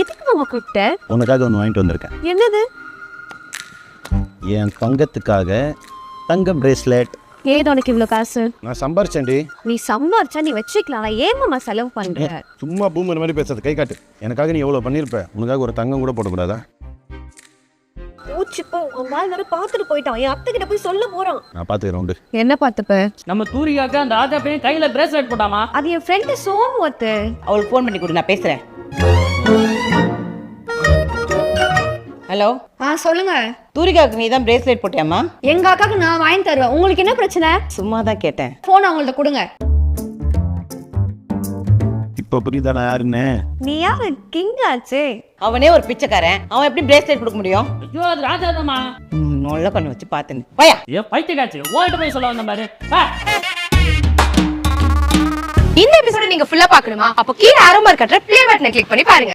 எதுக்கு மாமா கூப்பிட்ட? உனக்காக ஒன்று வாங்கிட்டு வந்திருக்கேன். என்னது? என் தங்கத்துக்காக தங்க பிரேஸ்லெட். ஏது உனக்கு இவ்வளோ காசு? நான் சம்பாரிச்சேன்டி. நீ சம்பாரிச்சா நீ வச்சுக்கலாம். ஏன் மாமா செலவு பண்ற? சும்மா பூமர் மாதிரி பேசுறது, கை காட்டு. எனக்காக நீ எவ்வளோ பண்ணியிருப்ப, உனக்காக ஒரு தங்கம் கூட போடக்கூடாதா? ஊச்சிப்போ அம்மா வேற பார்த்துட்டு போயிட்டான். என் அத்தை கிட்ட போய் சொல்ல போறான். நான் பார்த்துக்கிறேன் உண்டு. என்ன பார்த்துப்ப? நம்ம தூரிகாக்கு அந்த ராஜா பையன் கையில பிரேஸ்லெட் போட்டாமா? அது என் ஃப்ரெண்டு சோமு அத்தை. அவளுக்கு ஃபோன் பண்ணி கொடு, நான் பேசுறேன். ஹலோ. சொல்லுங்க. தூரிகாவுக்கு நீ தான் பிரேஸ்லெட் போட்டியாமா? எங்க அக்காக்கு நான் வாங்கி தருவேன். உங்களுக்கு என்ன பிரச்சனை? சும்மா தான் கேட்டேன். போன் அவங்கள்ட்ட கொடுங்க. இப்போ புரியுதா நான் யாருன்னு? நீ யாரு? கிங் ஆச்சே. அவனே ஒரு பிச்சைக்காரன், அவன் எப்படி பிரேஸ்லெட் கொடுக்க முடியும்? ஐயோ அது ராஜா தான்மா. நல்ல கண்ணு வச்சு பார்த்துன்னு வாயா. ஏன் பைத்தியக்காச்சு ஓட்ட போய் சொல்ல வந்த பாரு. இந்த எபிசோட நீங்க ஃபுல்லா பார்க்கணுமா? அப்போ கீழ ஆரோ மார்க் கட்டற ப்ளே பட்டனை கிளிக் பண்ணி பாருங்க.